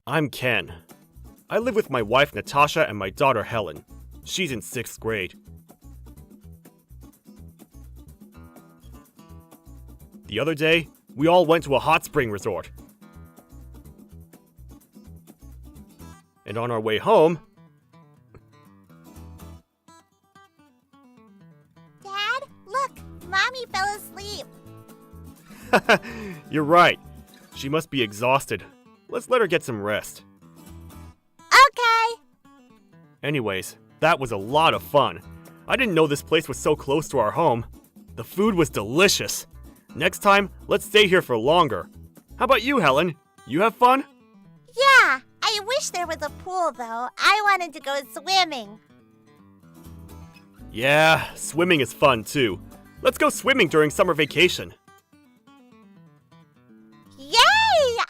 I'm Ken. I live with my wife Natasha and my daughter Helen. She's in 6th grade. The other day, we all went to a hot spring resort. And on our way home... Dad, look! Mommy fell asleep. You're right. She must be exhausted. Let's let her get some rest. Okay. Anyways, that was a lot of fun. I didn't know this place was so close to our home. The food was delicious. Next time, let's stay here for longer. How about you, Helen? You have fun? Yeah, I wish there was a pool though. I wanted to go swimming. Yeah, swimming is fun too. Let's go swimming during summer vacation. Yay!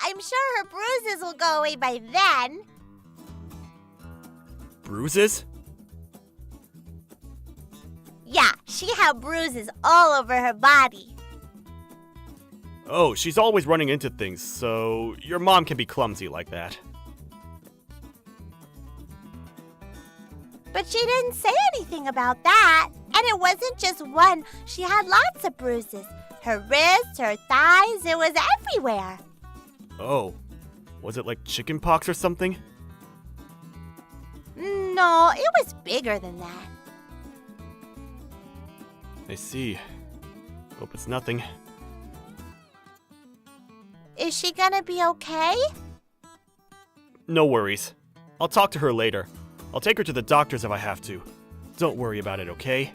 I'm sure her bruises will go away by then. Bruises? Yeah, she had bruises all over her body. Oh, she's always running into things, so your mom can be clumsy like that. But she didn't say anything about that. And it wasn't just one. She had lots of bruises. Her wrists, her thighs, it was everywhere. Oh, was it like chicken pox or something? No, it was bigger than that. I see. Hope it's nothing. Is she gonna be okay? No worries. I'll talk to her later. I'll take her to the doctors if I have to. Don't worry about it, okay?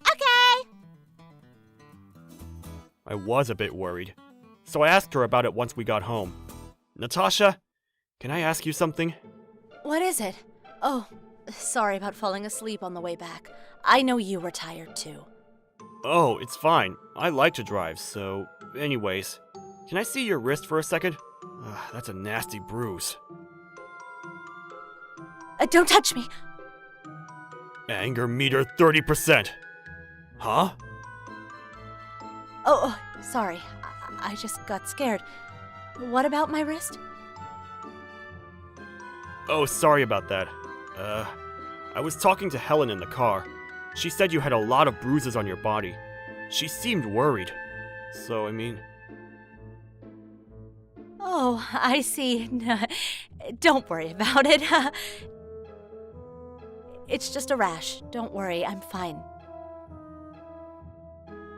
Okay. I was a bit worried, so I asked her about it once we got home. Natasha, can I ask you something? What is it? Oh, sorry about falling asleep on the way back. I know you were tired too. Oh, it's fine. I like to drive, so... Anyways, can I see your wrist for a second? That's a nasty bruise. Don't touch me! Anger meter 30%. Huh? Oh, sorry. I just got scared. What about my wrist? Oh, sorry about that. I was talking to Helen in the car. She said you had a lot of bruises on your body. She seemed worried. So, I mean... Oh, I see. Don't worry about it. It's just a rash. Don't worry, I'm fine.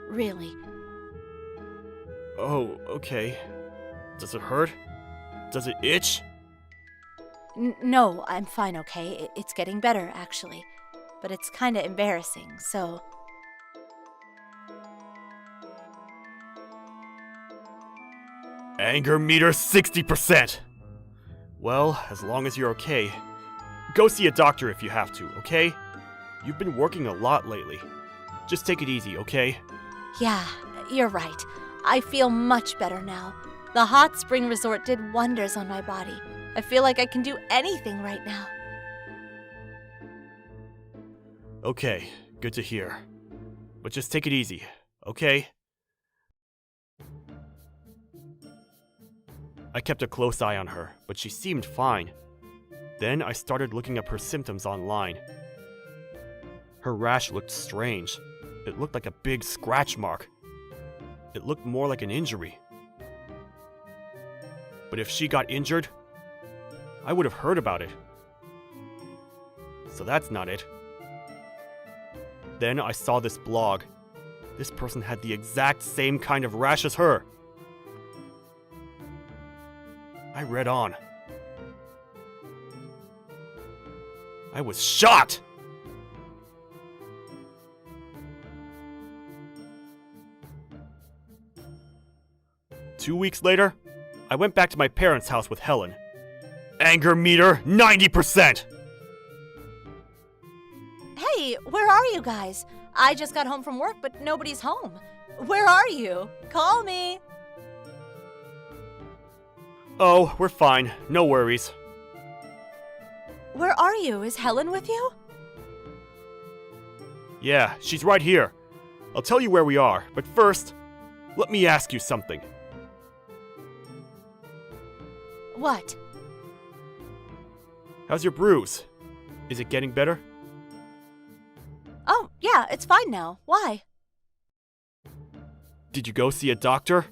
Really. Oh, okay. Does it hurt? Does it itch? No, I'm fine, okay? It's getting better, actually. But it's kinda embarrassing, so... Anger meter 60%! Well, as long as you're okay. Go see a doctor if you have to, okay? You've been working a lot lately. Just take it easy, okay? Yeah, you're right. I feel much better now. The hot spring resort did wonders on my body. I feel like I can do anything right now. Okay, good to hear. But just take it easy, okay? I kept a close eye on her, but she seemed fine. Then I started looking up her symptoms online. Her rash looked strange. It looked like a big scratch mark. It looked more like an injury. But if she got injured, I would have heard about it. So that's not it. Then I saw this blog. This person had the exact same kind of rash as her. I read on. I was shocked! Two weeks later, I went back to my parents' house with Helen. Anger meter 90%! Hey, where are you guys? I just got home from work, but nobody's home. Where are you? Call me. Oh, we're fine. No worries. Where are you? Is Helen with you? Yeah, she's right here. I'll tell you where we are, but first, let me ask you something. What? How's your bruise? Is it getting better? Oh, yeah, it's fine now. Why? Did you go see a doctor?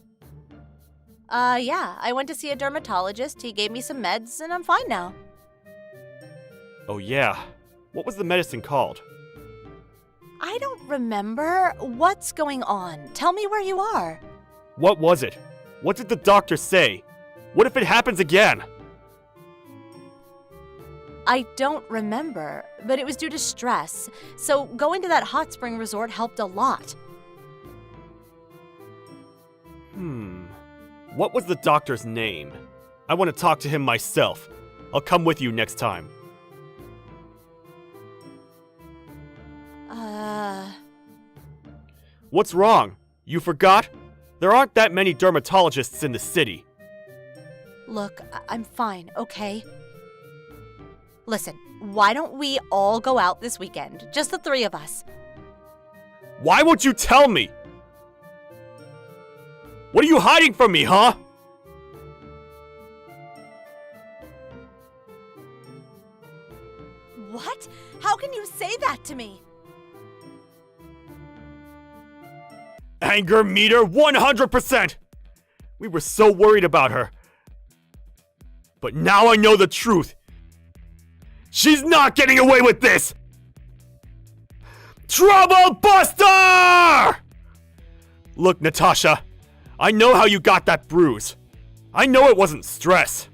Yeah, I went to see a dermatologist. He gave me some meds, and I'm fine now. Oh yeah. What was the medicine called? I don't remember. What's going on? Tell me where you are. What was it? What did the doctor say? What if it happens again? I don't remember, but it was due to stress. So going to that hot spring resort helped a lot. What was the doctor's name? I want to talk to him myself. I'll come with you next time. What's wrong? You forgot? There aren't that many dermatologists in the city. Look, I'm fine, okay? Listen, why don't we all go out this weekend? Just the three of us. Why won't you tell me? What are you hiding from me, huh? What? How can you say that to me? Anger meter 100%! We were so worried about her. But now I know the truth. She's not getting away with this! Trouble Buster! Look, Natasha, I know how you got that bruise. I know it wasn't stress.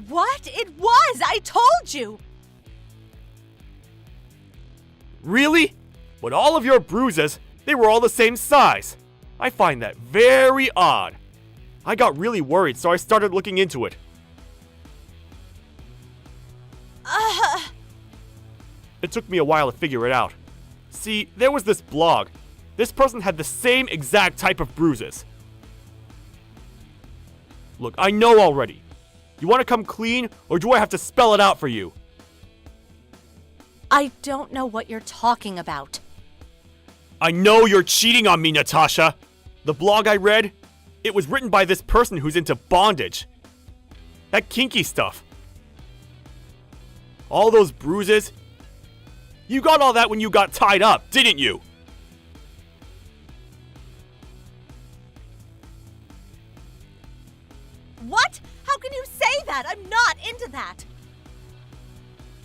What? It was! I told you! Really? But all of your bruises, they were all the same size. I find that very odd. I got really worried, so I started looking into it. It took me a while to figure it out. See, there was this blog. This person had the same exact type of bruises. Look, I know already. You want to come clean, or do I have to spell it out for you? I don't know what you're talking about. I know you're cheating on me, Natasha. The blog I read, it was written by this person who's into bondage. That kinky stuff. All those bruises. You got all that when you got tied up, didn't you? What? How can you say that? I'm not into that.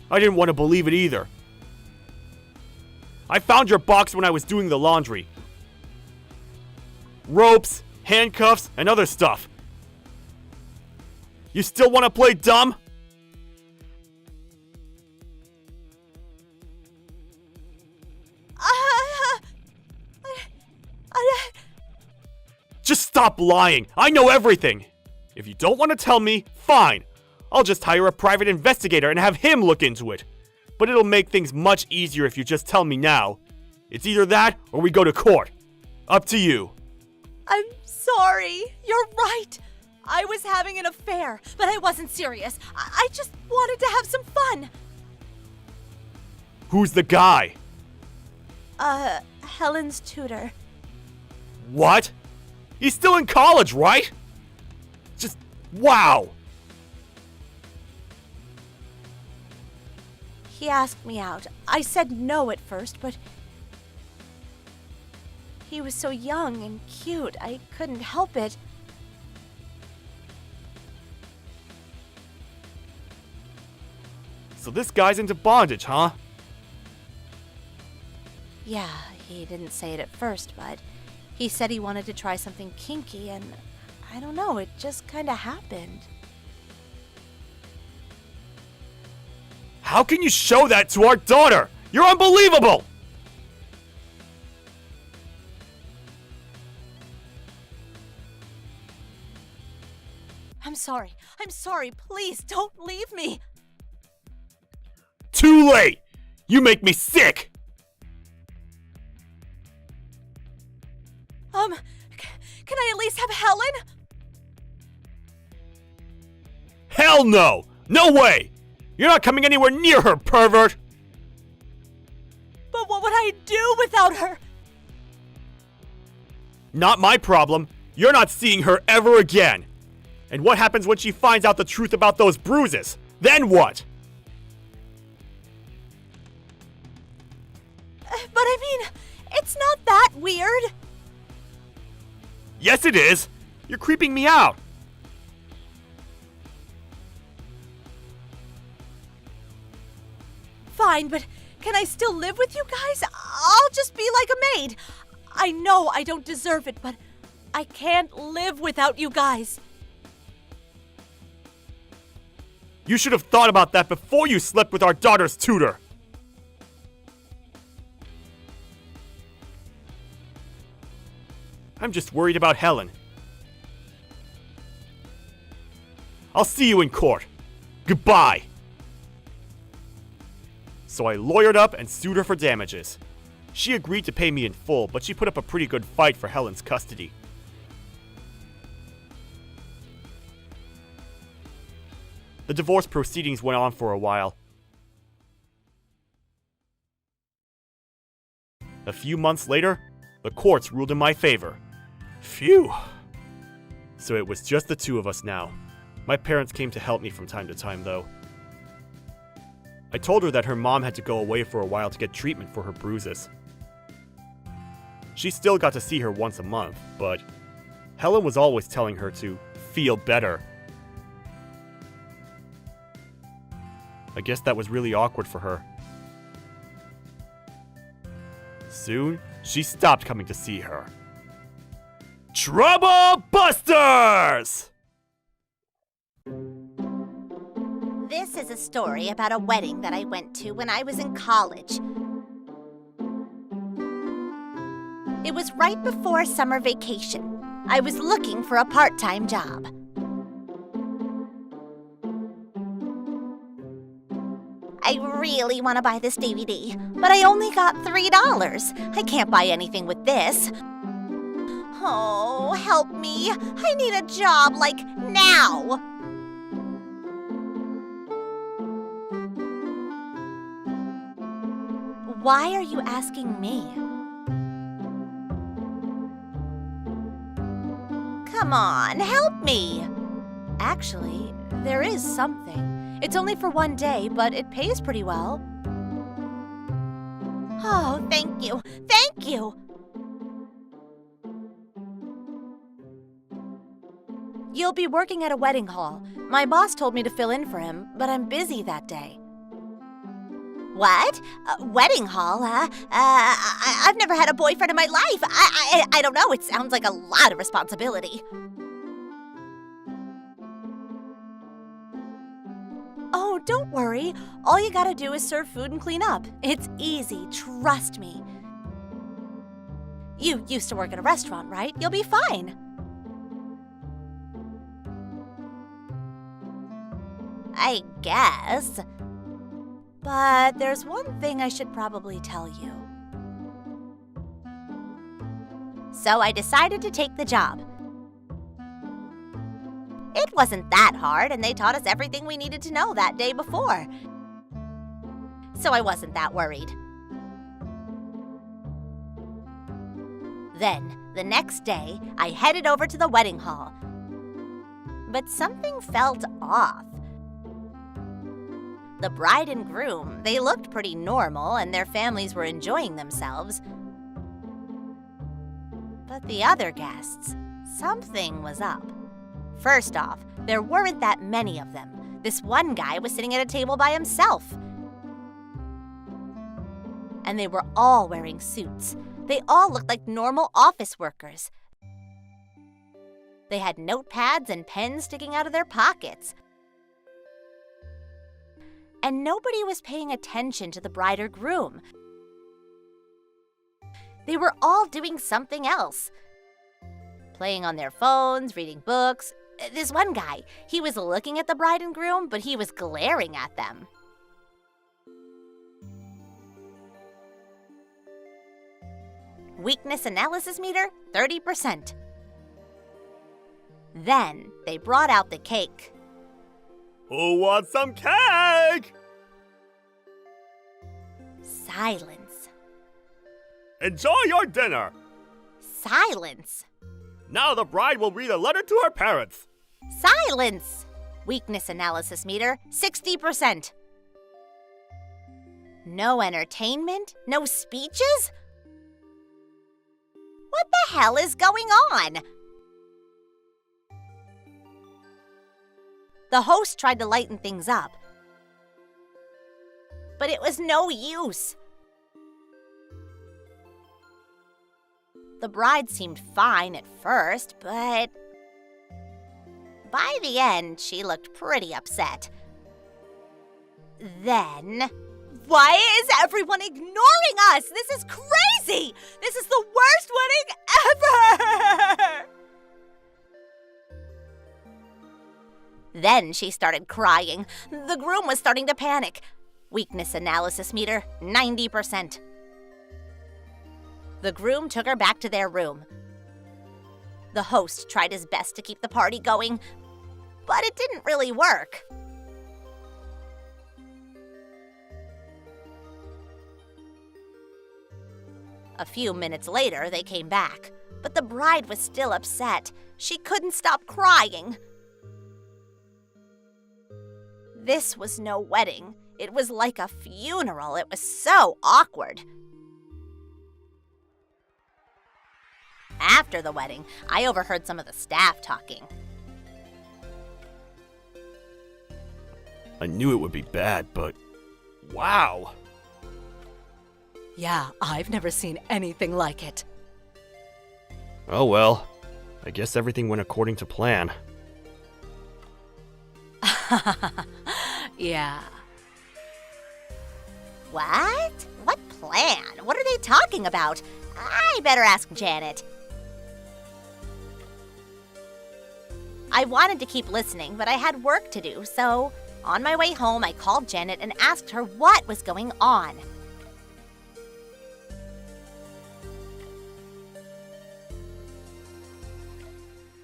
I didn't want to believe it either. I found your box when I was doing the laundry. Ropes, handcuffs, and other stuff. You still want to play dumb? Just stop lying. I know everything. If you don't want to tell me, fine. I'll just hire a private investigator and have him look into it. But it'll make things much easier if you just tell me now. It's either that or we go to court. Up to you. I'm sorry. You're right. I was having an affair, but I wasn't serious. I just wanted to have some fun. Who's the guy? Helen's tutor. What? He's still in college, right? Just, wow. He asked me out. I said no at first, but he was so young and cute, I couldn't help it. So this guy's into bondage, huh? Yeah, he didn't say it at first, but he said he wanted to try something kinky, and I don't know, it just kind of happened. How can you show that to our daughter? You're unbelievable! I'm sorry. I'm sorry. Please don't leave me. Too late! You make me sick! Can I at least have Helen? Hell no! No way! You're not coming anywhere near her, pervert! But what would I do without her? Not my problem. You're not seeing her ever again! And what happens when she finds out the truth about those bruises? Then what? But I mean, it's not that weird. Yes, it is! You're creeping me out! Fine, but can I still live with you guys? I'll just be like a maid. I know I don't deserve it, but I can't live without you guys. You should have thought about that before you slept with our daughter's tutor! I'm just worried about Helen. I'll see you in court. Goodbye! So I lawyered up and sued her for damages. She agreed to pay me in full, but she put up a pretty good fight for Helen's custody. The divorce proceedings went on for a while. A few months later, the courts ruled in my favor. Phew! So it was just the two of us now. My parents came to help me from time to time, though. I told her that her mom had to go away for a while to get treatment for her bruises. She still got to see her once a month, but Helen was always telling her to feel better. I guess that was really awkward for her. Soon, she stopped coming to see her. Trouble Busters! This is a story about a wedding that I went to when I was in college. It was right before summer vacation. I was looking for a part-time job. I really want to buy this DVD, but I only got $3. I can't buy anything with this. Oh, help me. I need a job, like, now. Why are you asking me? Come on, help me. Actually, there is something. It's only for one day, but it pays pretty well. Oh, thank you. Thank you. You'll be working at a wedding hall. My boss told me to fill in for him, but I'm busy that day. What? Wedding hall, huh? I've never had a boyfriend in my life. I don't know. It sounds like a lot of responsibility. Oh, don't worry. All you gotta do is serve food and clean up. It's easy, trust me. You used to work at a restaurant, right? You'll be fine. I guess. But there's one thing I should probably tell you. So I decided to take the job. It wasn't that hard, and they taught us everything we needed to know that day before. So I wasn't that worried. Then, the next day, I headed over to the wedding hall. But something felt off. The bride and groom, they looked pretty normal and their families were enjoying themselves. But the other guests, something was up. First off, there weren't that many of them. This one guy was sitting at a table by himself. And they were all wearing suits. They all looked like normal office workers. They had notepads and pens sticking out of their pockets. And nobody was paying attention to the bride or groom. They were all doing something else. Playing on their phones, reading books. This one guy, he was looking at the bride and groom, but he was glaring at them. Weakness analysis meter, 30%. Then they brought out the cake. Who wants some cake? Silence. Enjoy your dinner. Silence. Now the bride will read a letter to her parents. Silence! Weakness analysis meter, 60%. No entertainment? No speeches? What the hell is going on? The host tried to lighten things up, but it was no use. The bride seemed fine at first, but by the end, she looked pretty upset. Then, Why is everyone ignoring us? This is crazy! This is the worst wedding ever! Then she started crying. The groom was starting to panic. Weakness analysis meter, 90%. The groom took her back to their room. The host tried his best to keep the party going, but it didn't really work. A few minutes later, they came back, but the bride was still upset. She couldn't stop crying. This was no wedding. It was like a funeral. It was so awkward. After the wedding, I overheard some of the staff talking. I knew it would be bad, but wow. Yeah, I've never seen anything like it. Oh well, I guess everything went according to plan. Yeah. What? What plan? What are they talking about? I better ask Janet. I wanted to keep listening, but I had work to do, so on my way home, I called Janet and asked her what was going on.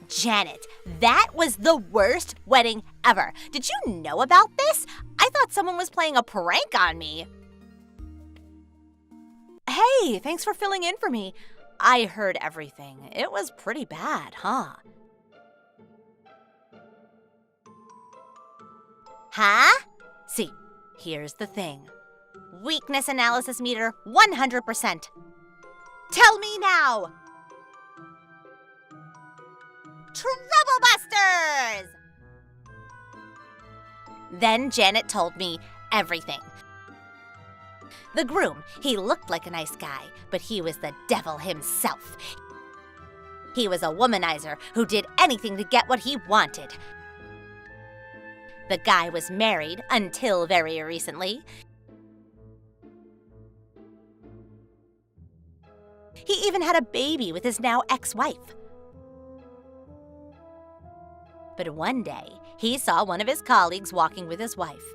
Janet, that was the worst wedding ever. Did you know about this? I thought someone was playing a prank on me. Hey, thanks for filling in for me. I heard everything. It was pretty bad, huh? Huh? See, here's the thing. Weakness analysis meter, 100%. Tell me now! Troublebusters! Then Janet told me everything. The groom, he looked like a nice guy, but he was the devil himself. He was a womanizer who did anything to get what he wanted. The guy was married until very recently. He even had a baby with his now ex-wife. But one day, he saw one of his colleagues walking with his wife.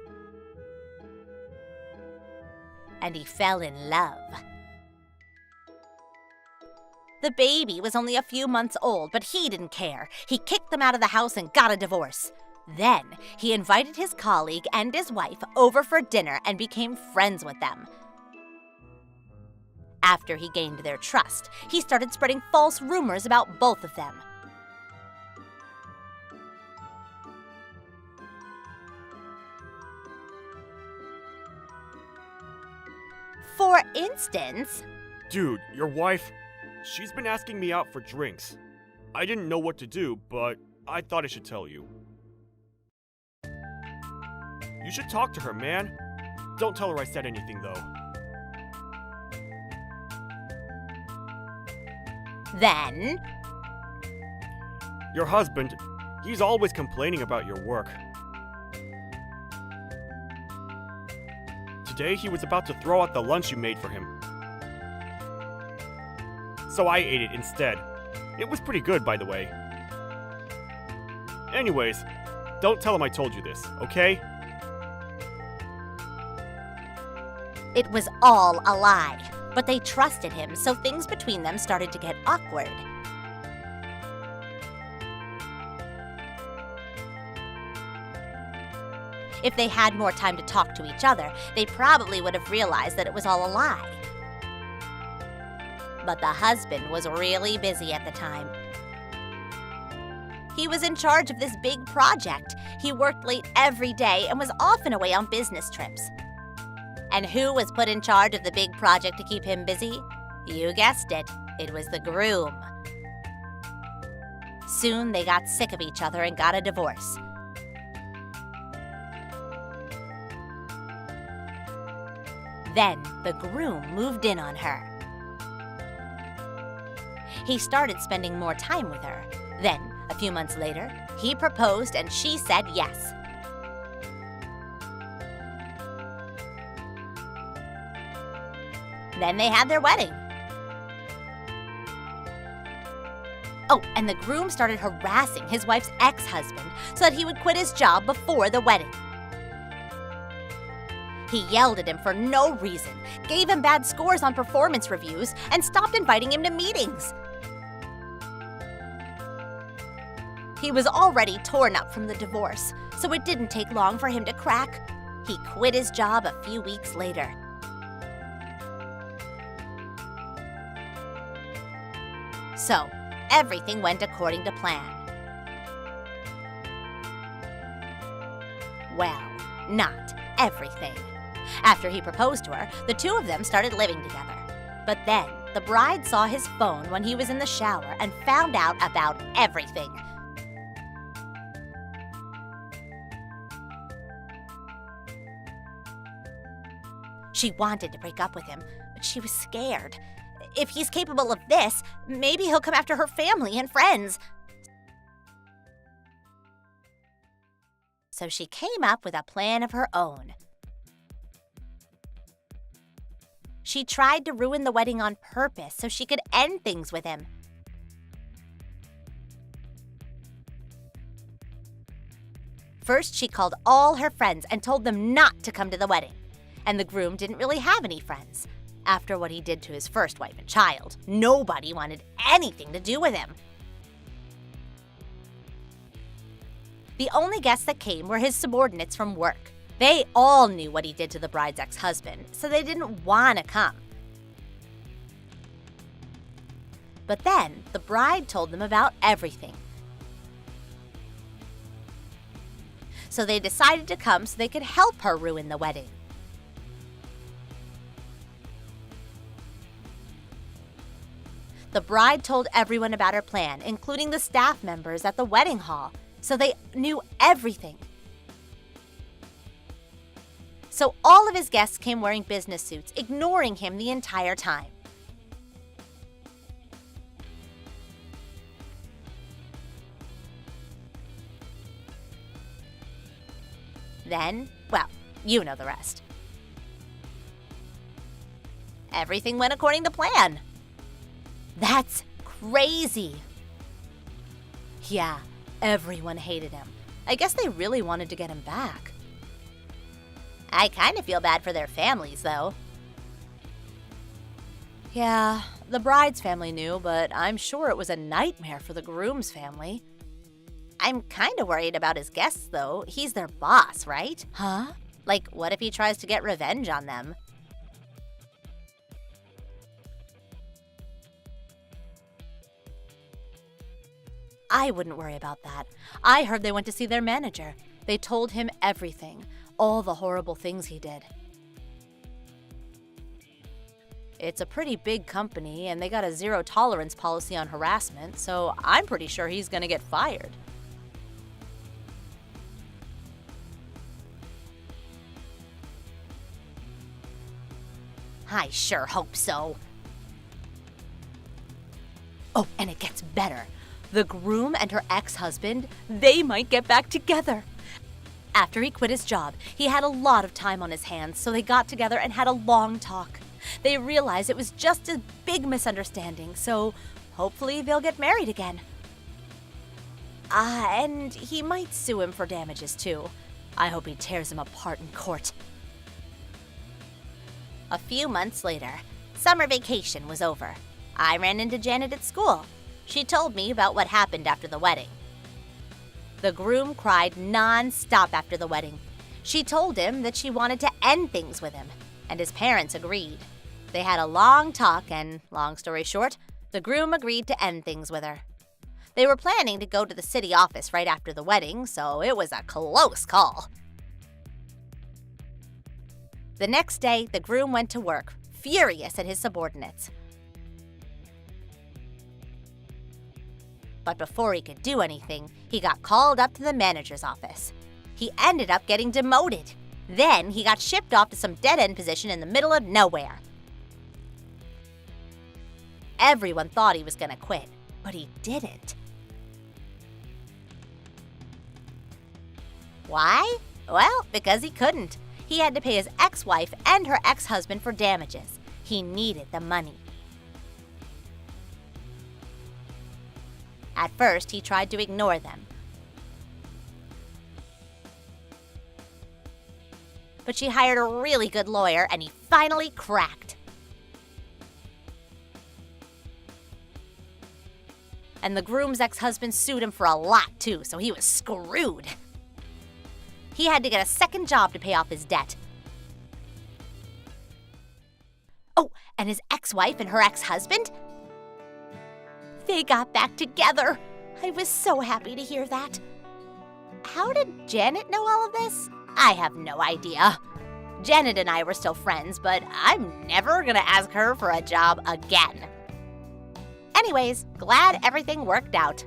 And he fell in love. The baby was only a few months old, but he didn't care. He kicked them out of the house and got a divorce. Then, he invited his colleague and his wife over for dinner and became friends with them. After he gained their trust, he started spreading false rumors about both of them. For instance, Dude, your wife, she's been asking me out for drinks. I didn't know what to do, but I thought I should tell you. You should talk to her, man. Don't tell her I said anything, though. then, Your husband, he's always complaining about your work. Today he was about to throw out the lunch you made for him. So I ate it instead. It was pretty good, by the way. Anyways, don't tell him I told you this, okay? it was all a lie. But they trusted him, so things between them started to get awkward. If they had more time to talk to each other, they probably would have realized that it was all a lie. But the husband was really busy at the time. He was in charge of this big project. He worked late every day and was often away on business trips. And who was put in charge of the big project to keep him busy? You guessed it, it was the groom. Soon they got sick of each other and got a divorce. Then the groom moved in on her. He started spending more time with her. Then, a few months later, he proposed and she said yes. Then they had their wedding. Oh, and the groom started harassing his wife's ex-husband so that he would quit his job before the wedding. He yelled at him for no reason, gave him bad scores on performance reviews, and stopped inviting him to meetings. He was already torn up from the divorce, so it didn't take long for him to crack. He quit his job a few weeks later. So, everything went according to plan. Well, not everything. After he proposed to her, the two of them started living together. But then, the bride saw his phone when he was in the shower and found out about everything. She wanted to break up with him, but she was scared. If he's capable of this, maybe he'll come after her family and friends. So she came up with a plan of her own. She tried to ruin the wedding on purpose so she could end things with him. First, she called all her friends and told them not to come to the wedding. And the groom didn't really have any friends. After what he did to his first wife and child, nobody wanted anything to do with him. The only guests that came were his subordinates from work. They all knew what he did to the bride's ex-husband, so they didn't want to come. But then, the bride told them about everything. So they decided to come so they could help her ruin the wedding. The bride told everyone about her plan, including the staff members at the wedding hall, so they knew everything. So all of his guests came wearing business suits, ignoring him the entire time. Then, well, you know the rest. Everything went according to plan. That's crazy. Yeah, everyone hated him. I guess they really wanted to get him back. I kind of feel bad for their families, though. Yeah, the bride's family knew, but I'm sure it was a nightmare for the groom's family. I'm kind of worried about his guests, though. He's their boss, right? Huh? Like, what if he tries to get revenge on them? I wouldn't worry about that. I heard they went to see their manager. They told him everything, all the horrible things he did. It's a pretty big company, and they got a zero-tolerance policy on harassment, so I'm pretty sure he's gonna get fired. I sure hope so. Oh, and it gets better. The groom and her ex-husband, they might get back together. After he quit his job, he had a lot of time on his hands, so they got together and had a long talk. They realized it was just a big misunderstanding, so hopefully they'll get married again. And he might sue him for damages too. I hope he tears him apart in court. A few months later, summer vacation was over. I ran into Janet at school. She told me about what happened after the wedding. The groom cried non-stop after the wedding. She told him that she wanted to end things with him, and his parents agreed. They had a long talk, and long story short, the groom agreed to end things with her. They were planning to go to the city office right after the wedding, so it was a close call. The next day, the groom went to work, furious at his subordinates. But before he could do anything, he got called up to the manager's office. He ended up getting demoted. Then he got shipped off to some dead-end position in the middle of nowhere. Everyone thought he was going to quit, but he didn't. Why? Well, because he couldn't. He had to pay his ex-wife and her ex-husband for damages. He needed the money. At first, he tried to ignore them. But she hired a really good lawyer, and he finally cracked. And the groom's ex-husband sued him for a lot, too, so he was screwed. He had to get a second job to pay off his debt. Oh, and his ex-wife and her ex-husband? They got back together. I was so happy to hear that. How did Janet know all of this? I have no idea. Janet and I were still friends, but I'm never gonna ask her for a job again. Anyways, glad everything worked out.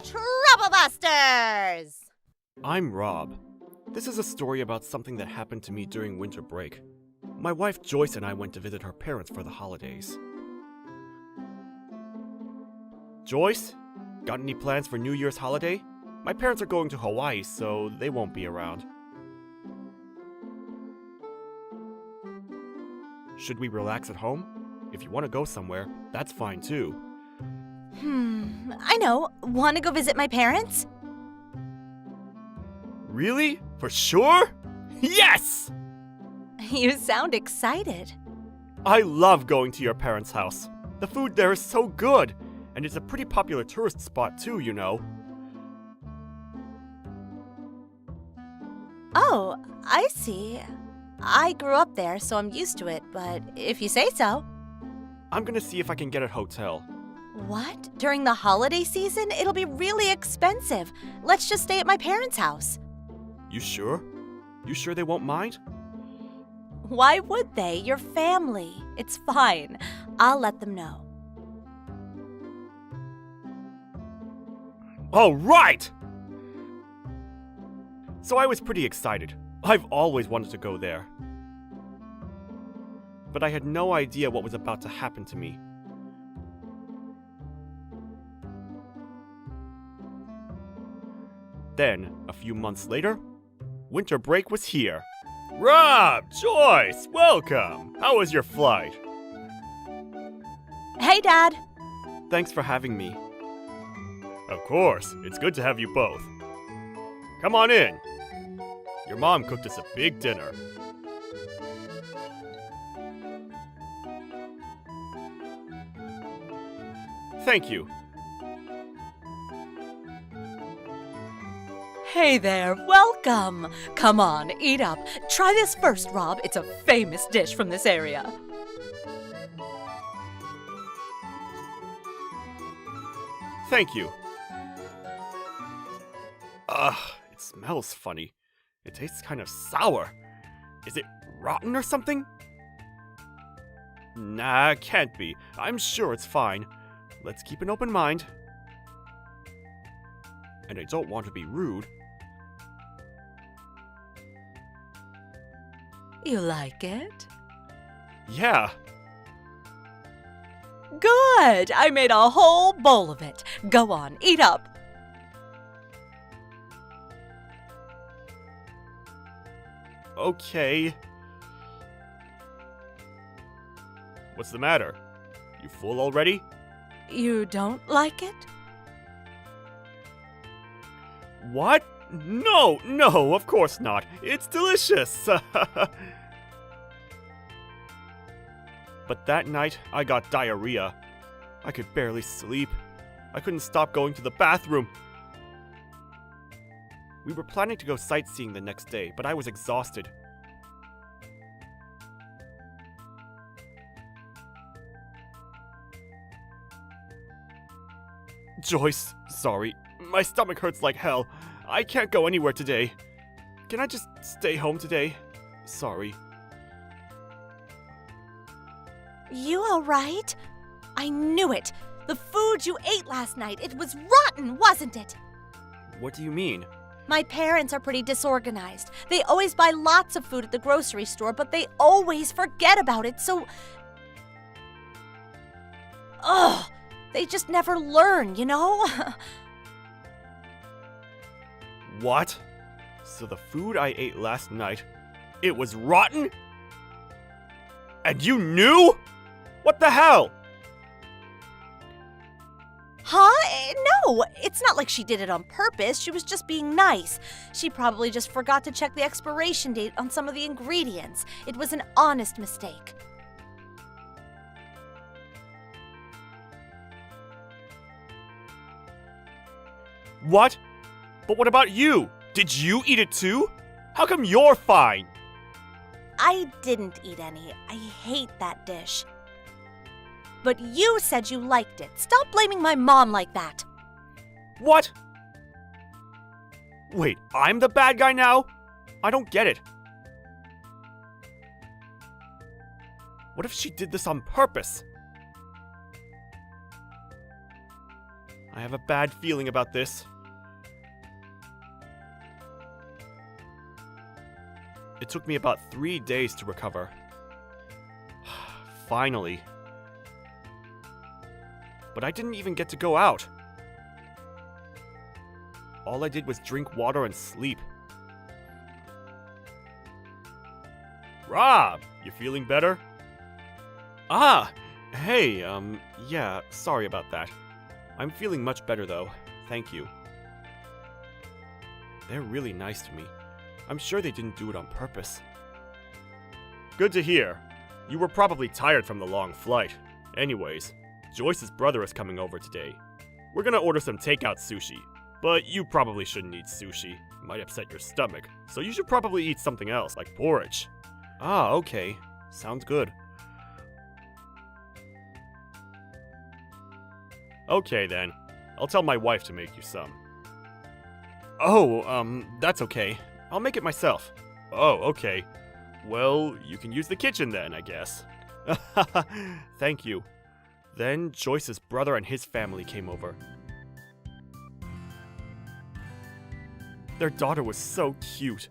Troublebusters! I'm Rob. This is a story about something that happened to me during winter break. My wife Joyce and I went to visit her parents for the holidays. Joyce, got any plans for New Year's holiday? My parents are going to Hawaii, so they won't be around. Should we relax at home? If you want to go somewhere, that's fine too. I know. Want to go visit my parents? Really? For sure? Yes! You sound excited. I love going to your parents' house. The food there is so good, and it's a pretty popular tourist spot too, you know. Oh, I see. I grew up there, so I'm used to it, but if you say so. I'm gonna see if I can get a hotel. What? During the holiday season? It'll be really expensive. Let's just stay at my parents' house. You sure? You sure they won't mind? Why would they? You're family. It's fine. I'll let them know. All right! So I was pretty excited. I've always wanted to go there. But I had no idea what was about to happen to me. Then, a few months later, winter break was here. Rob! Joyce! Welcome! How was your flight? Hey, Dad. Thanks for having me. Of course, it's good to have you both. Come on in. Your mom cooked us a big dinner. Thank you. Hey there, welcome. Come on, eat up. Try this first, Rob. It's a famous dish from this area. Thank you. Ugh, it smells funny. It tastes kind of sour. Is it rotten or something? Nah, it can't be. I'm sure it's fine. Let's keep an open mind. And I don't want to be rude. You like it? Yeah. Good! I made a whole bowl of it. Go on, eat up. Okay. What's the matter? You full already? You don't like it? What? No, of course not. It's delicious. But that night, I got diarrhea. I could barely sleep. I couldn't stop going to the bathroom. We were planning to go sightseeing the next day, but I was exhausted. Joyce, sorry. My stomach hurts like hell. I can't go anywhere today. Can I just stay home today? Sorry. You alright? I knew it. The food you ate last night, it was rotten, wasn't it? What do you mean? My parents are pretty disorganized. They always buy lots of food at the grocery store, but they always forget about it, so... Ugh! They just never learn, you know? What? So the food I ate last night, it was rotten? And you knew? What the hell? Huh? No, it's not like she did it on purpose. She was just being nice. She probably just forgot to check the expiration date on some of the ingredients. It was an honest mistake. What? But what about you? Did you eat it too? How come you're fine? I didn't eat any. I hate that dish. But you said you liked it. Stop blaming my mom like that. What? Wait, I'm the bad guy now? I don't get it. What if she did this on purpose? I have a bad feeling about this. It took me about 3 days to recover. Finally. But I didn't even get to go out. All I did was drink water and sleep. Rob, you feeling better? Ah, hey, yeah, sorry about that. I'm feeling much better though, thank you. They're really nice to me. I'm sure they didn't do it on purpose. Good to hear. You were probably tired from the long flight. Anyways, Joyce's brother is coming over today. We're gonna order some takeout sushi, but you probably shouldn't eat sushi. It might upset your stomach, so you should probably eat something else, like porridge. Ah, okay. Sounds good. Okay then. I'll tell my wife to make you some. Oh, that's okay. I'll make it myself. Oh, okay. Well, you can use the kitchen then, I guess. Thank you. Then Joyce's brother and his family came over. Their daughter was so cute.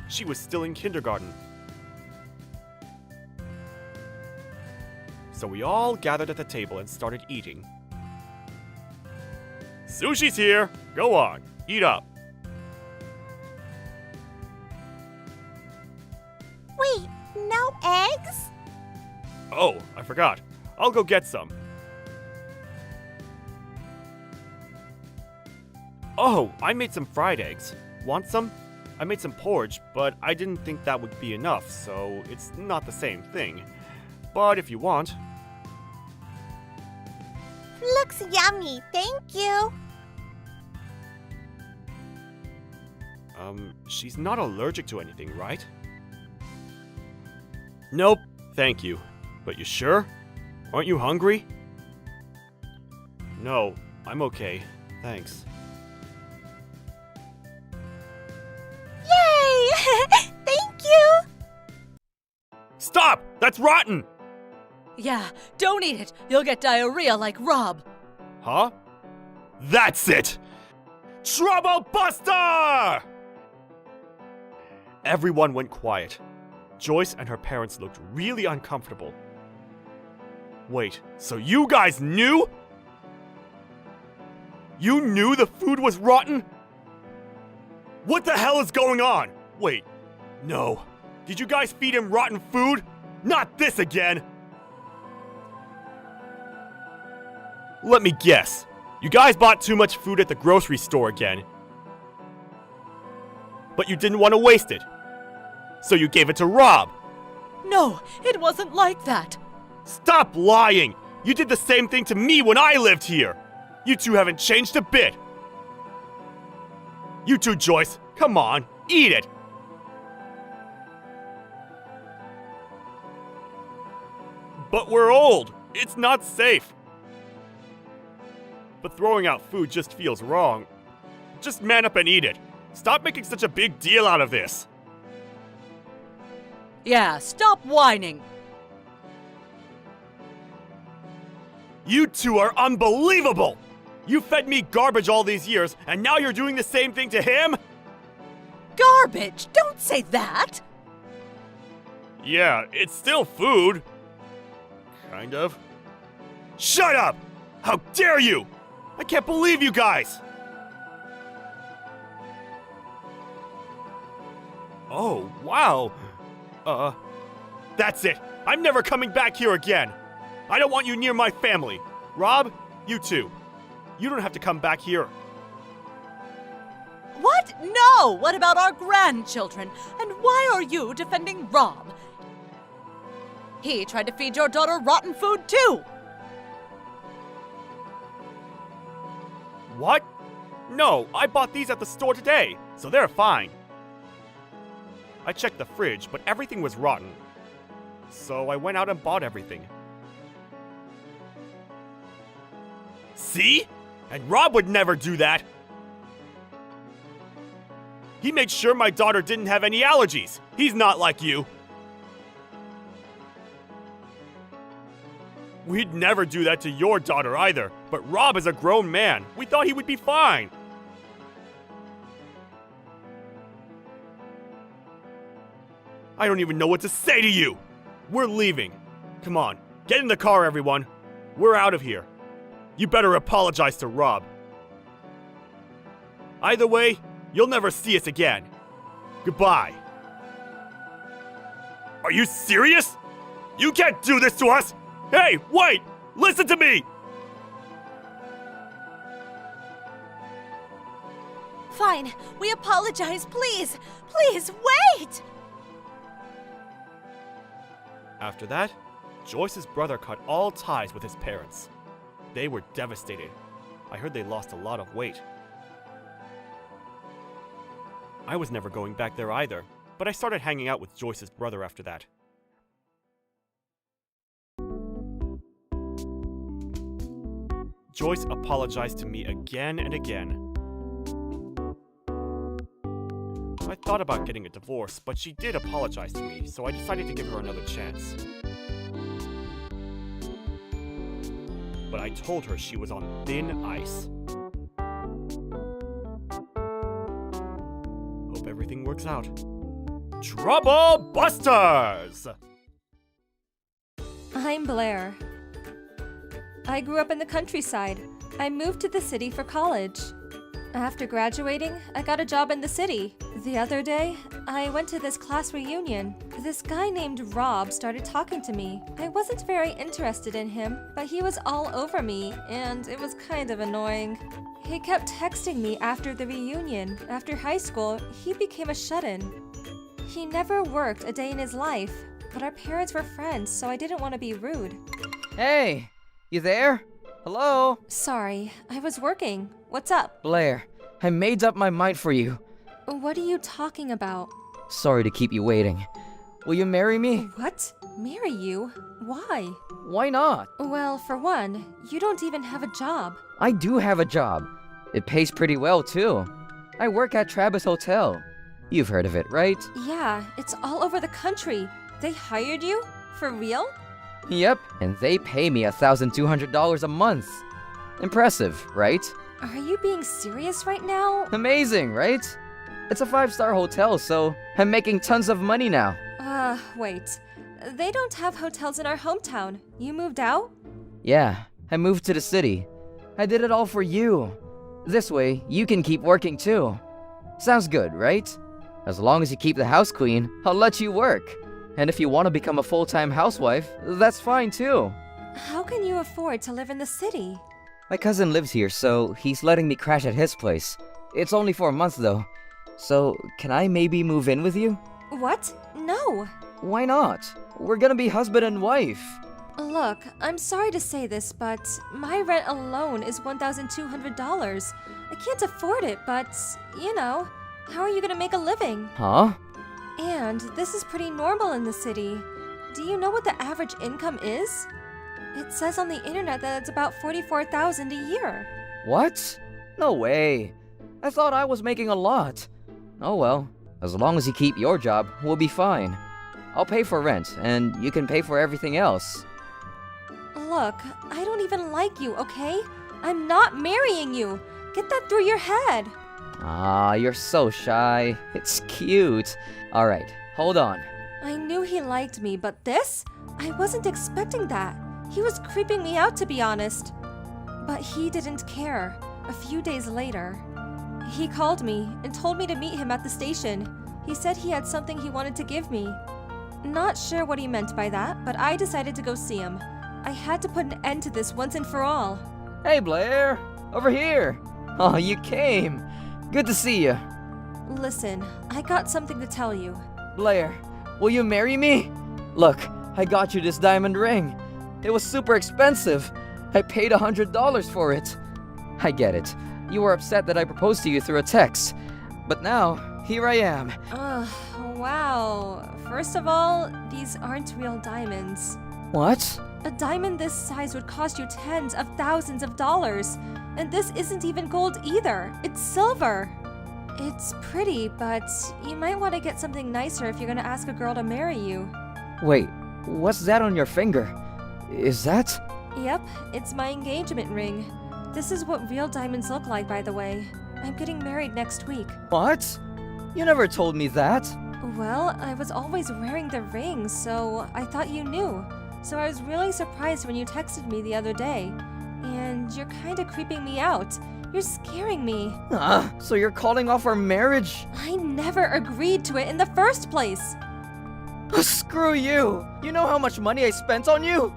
She was still in kindergarten. So we all gathered at the table and started eating. Sushi's here! Go on, eat up. Wait, no eggs? Oh, I forgot. I'll go get some. Oh, I made some fried eggs. Want some? I made some porridge, but I didn't think that would be enough, so it's not the same thing. But if you want... Looks yummy, thank you. She's not allergic to anything, right? Nope, thank you. But you sure? Aren't you hungry? No, I'm okay. Thanks. Yay! Thank you! Stop! That's rotten! Yeah, don't eat it. You'll get diarrhea like Rob. Huh? That's it! Trouble Buster! Everyone went quiet. Joyce and her parents looked really uncomfortable. Wait, so you guys knew? You knew the food was rotten? What the hell is going on? Wait, no. Did you guys feed him rotten food? Not this again! Let me guess. You guys bought too much food at the grocery store again. But you didn't want to waste it. So you gave it to Rob. No, it wasn't like that. Stop lying! You did the same thing to me when I lived here! You two haven't changed a bit! You too, Joyce, come on, eat it! But we're old! It's not safe! but throwing out food just feels wrong. Just man up and eat it. Stop making such a big deal out of this. Yeah, stop whining. You two are unbelievable! You fed me garbage all these years, and now you're doing the same thing to him? Garbage! Don't say that! Yeah, it's still food. Kind of. Shut up! How dare you! I can't believe you guys! Oh, wow. That's it. I'm never coming back here again. I don't want you near my family. Rob, you too. You don't have to come back here. What? No! What about our grandchildren? And why are you defending Rob? He tried to feed your daughter rotten food too! What? No, I bought these at the store today, so they're fine. I checked the fridge, but everything was rotten. So I went out and bought everything. See? And Rob would never do that. He made sure my daughter didn't have any allergies. He's not like you. We'd never do that to your daughter either, but Rob is a grown man. We thought he would be fine. I don't even know what to say to you. We're leaving. Come on, get in the car, everyone. We're out of here. You better apologize to Rob. Either way, you'll never see us again. Goodbye. Are you serious? You can't do this to us! Hey, wait! Listen to me! Fine, we apologize, please! Please, wait! After that, Joyce's brother cut all ties with his parents. They were devastated. I heard they lost a lot of weight. I was never going back there either, but I started hanging out with Joyce's brother after that. Joyce apologized to me again and again. I thought about getting a divorce, but she did apologize to me, so I decided to give her another chance. But I told her she was on thin ice. Hope everything works out. Trouble Busters! I'm Blair. I grew up in the countryside. I moved to the city for college. After graduating, I got a job in the city. The other day, I went to this class reunion. This guy named Rob started talking to me. I wasn't very interested in him, but he was all over me, and it was kind of annoying. He kept texting me after the reunion. After high school, he became a shut-in. He never worked a day in his life, but our parents were friends, so I didn't want to be rude. Hey, you there? Hello? Sorry, I was working. What's up? Blair, I made up my mind for you. What are you talking about? Sorry to keep you waiting. Will you marry me? What? Marry you? Why? Why not? Well, for one, you don't even have a job. I do have a job. It pays pretty well, too. I work at Travis Hotel. You've heard of it, right? Yeah, it's all over the country. They hired you? For real? Yep, and they pay me $1,200 a month. Impressive, right? Are you being serious right now? Amazing, right? It's a 5-star hotel, so I'm making tons of money now. Wait. They don't have hotels in our hometown. You moved out? Yeah, I moved to the city. I did it all for you. This way, you can keep working too. Sounds good, right? As long as you keep the house clean, I'll let you work. And if you want to become a full-time housewife, that's fine too. How can you afford to live in the city? My cousin lives here, so he's letting me crash at his place. It's only for a month though. So, can I maybe move in with you? What? No. Why not? We're gonna be husband and wife. Look, I'm sorry to say this, but my rent alone is $1,200. I can't afford it, but, you know, how are you gonna make a living? Huh? And this is pretty normal in the city. Do you know what the average income is? It says on the internet that it's about $44,000 a year. What? No way. I thought I was making a lot. Oh well, as long as you keep your job, we'll be fine. I'll pay for rent, and you can pay for everything else. Look, I don't even like you, okay? I'm not marrying you. Get that through your head. Ah, you're so shy. It's cute. Alright, hold on. I knew he liked me, but this? I wasn't expecting that. He was creeping me out, to be honest. But he didn't care. A few days later, he called me and told me to meet him at the station. He said he had something he wanted to give me. Not sure what he meant by that, but I decided to go see him. I had to put an end to this once and for all. Hey Blair, over here. Oh, you came. Good to see you. Listen, I got something to tell you. Blair, will you marry me? Look, I got you this diamond ring. It was super expensive. I paid $100 for it. I get it. You were upset that I proposed to you through a text. But now, here I am. Wow. First of all, these aren't real diamonds. What? A diamond this size would cost you tens of thousands of dollars. And this isn't even gold either. It's silver. It's pretty, but you might want to get something nicer if you're gonna ask a girl to marry you. Wait, what's that on your finger? Is that? Yep, it's my engagement ring. This is what real diamonds look like, by the way. I'm getting married next week. What? You never told me that. Well, I was always wearing the ring, so I thought you knew. So I was really surprised when you texted me the other day. And you're kinda creeping me out. You're scaring me. So you're calling off our marriage? I never agreed to it in the first place. Screw you! You know how much money I spent on you?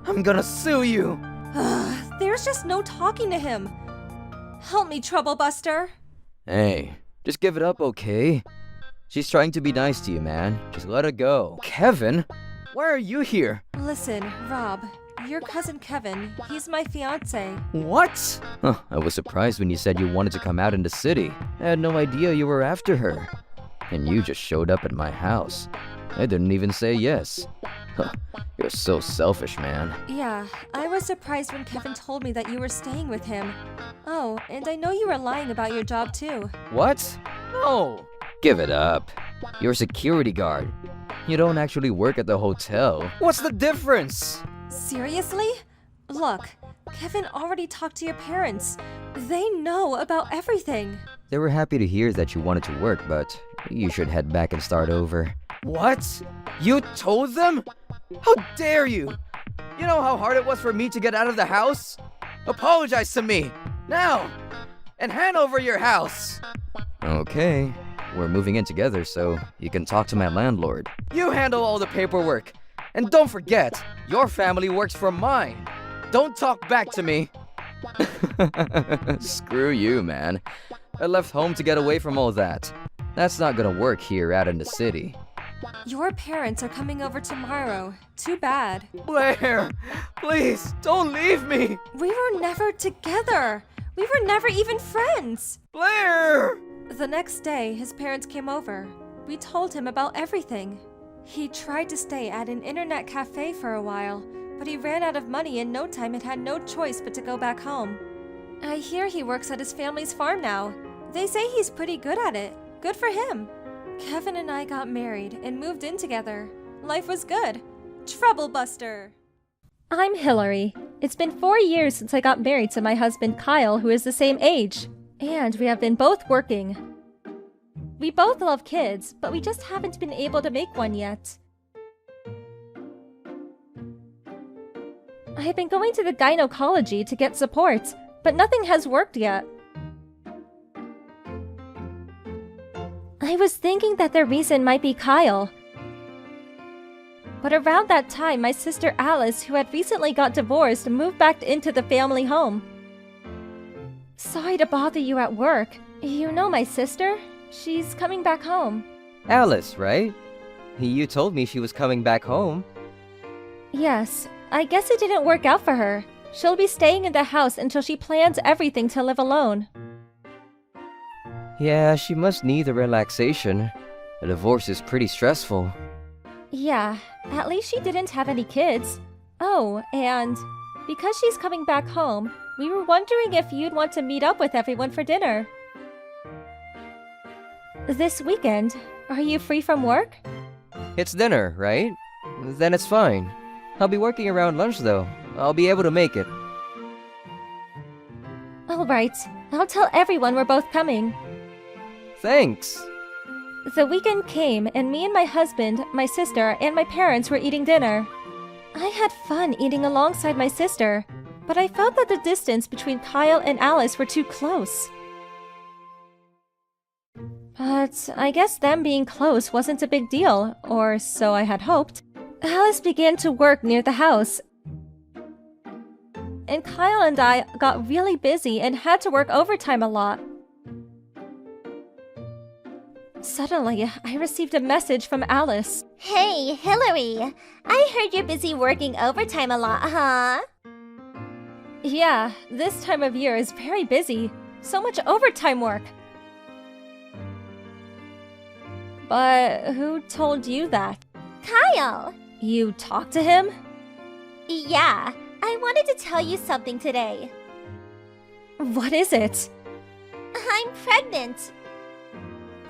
I'm gonna sue you. There's just no talking to him. Help me, Trouble Buster. Hey, just give it up, okay? She's trying to be nice to you, man. Just let her go. Kevin? Why are you here? Listen, Rob, your cousin Kevin, he's my fiance. What? I was surprised when you said you wanted to come out in the city. I had no idea you were after her. And you just showed up at my house. I didn't even say yes. You're so selfish, man. Yeah, I was surprised when Kevin told me that you were staying with him. Oh, and I know you were lying about your job too. What? No! Give it up. You're a security guard. You don't actually work at the hotel. What's the difference? Seriously? Look, Kevin already talked to your parents. They know about everything. They were happy to hear that you wanted to work, but you should head back and start over. What? You told them? How dare you? You know how hard it was for me to get out of the house? Apologize to me, now! And hand over your house! Okay, we're moving in together, so you can talk to my landlord. You handle all the paperwork. And don't forget, your family works for mine. Don't talk back to me. Screw you, man. I left home to get away from all that. That's not gonna work here out in the city. Your parents are coming over tomorrow. Too bad. Blair, please, don't leave me. We were never together. We were never even friends. Blair! The next day, his parents came over. We told him about everything. He tried to stay at an internet cafe for a while, but he ran out of money in no time and had no choice but to go back home. I hear he works at his family's farm now. They say he's pretty good at it. Good for him. Kevin and I got married and moved in together. Life was good. Trouble Buster. I'm Hillary. It's been 4 years since I got married to my husband Kyle, who is the same age. And we have been both working. We both love kids, but we just haven't been able to make one yet. I have been going to the gynecology to get support, but nothing has worked yet. I was thinking that the reason might be Kyle. But around that time, my sister Alice, who had recently got divorced, moved back into the family home. Sorry to bother you at work. You know my sister? She's coming back home. Alice, right? You told me she was coming back home. Yes, I guess it didn't work out for her. She'll be staying in the house until she plans everything to live alone. Yeah, she must need the relaxation. A divorce is pretty stressful. Yeah, at least she didn't have any kids. Oh, and because she's coming back home, we were wondering if you'd want to meet up with everyone for dinner. This weekend, are you free from work? It's dinner, right? Then it's fine. I'll be working around lunch though. I'll be able to make it. Alright, I'll tell everyone we're both coming. Thanks! The weekend came, and me and my husband, my sister, and my parents were eating dinner. I had fun eating alongside my sister, but I felt that the distance between Kyle and Alice were too close. But I guess them being close wasn't a big deal, or so I had hoped. Alice began to work near the house, and Kyle and I got really busy and had to work overtime a lot. Suddenly, I received a message from Alice. Hey, Hillary. I heard you're busy working overtime a lot, huh? Yeah, this time of year is very busy. So much overtime work. But who told you that? Kyle. You talked to him? Yeah, I wanted to tell you something today. What is it? I'm pregnant.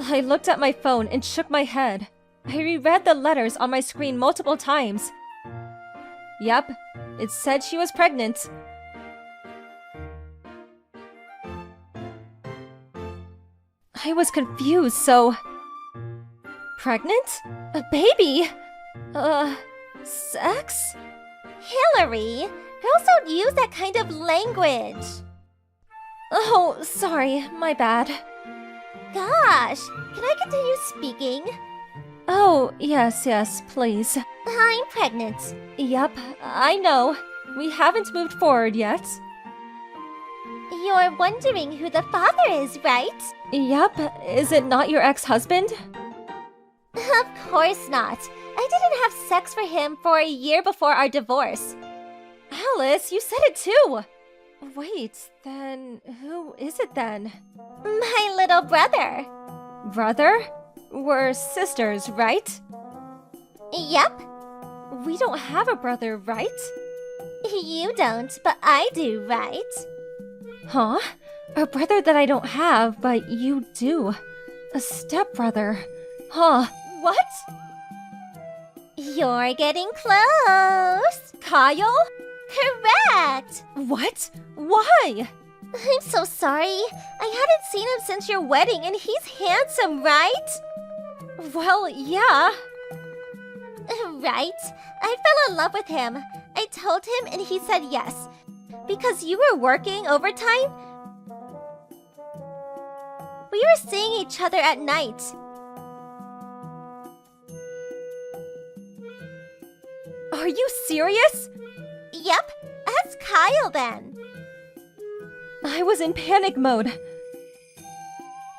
I looked at my phone and shook my head. I reread the letters on my screen multiple times. Yep, it said she was pregnant. I was confused, so... Pregnant? A baby? Sex? Hillary, girls don't use that kind of language. Oh, sorry, my bad. Gosh, can I continue speaking? Oh, yes, please. I'm pregnant. Yep, I know. We haven't moved forward yet. You're wondering who the father is, right? Yep, is it not your ex-husband? Of course not. I didn't have sex for him for a year before our divorce. Alice, you said it too! Wait, then who is it then? My little brother. Brother? We're sisters, right? Yep. We don't have a brother, right? You don't, but I do, right? Huh? A brother that I don't have, but you do. A stepbrother. Huh? What? You're getting close. Kyle? Correct. What? Why? I'm so sorry. I hadn't seen him since your wedding, and he's handsome, right? Well, yeah. Right? I fell in love with him. I told him, and he said yes. Because you were working overtime, we were seeing each other at night. Are you serious? Yep, ask Kyle then. I was in panic mode.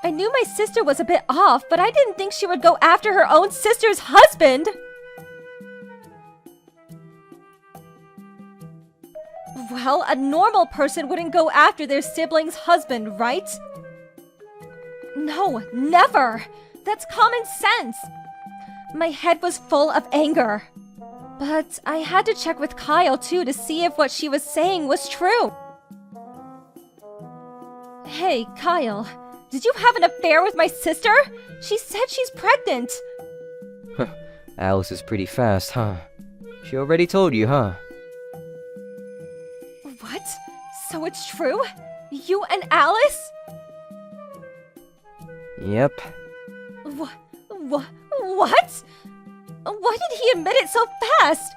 I knew my sister was a bit off, but I didn't think she would go after her own sister's husband. Well, a normal person wouldn't go after their sibling's husband, right? No, never. That's common sense. My head was full of anger. But I had to check with Kyle too to see if what she was saying was true. Hey, Kyle, did you have an affair with my sister? She said she's pregnant. Alice is pretty fast, huh? She already told you, huh? What? So it's true? You and Alice? Yep. What? Why did he admit it so fast?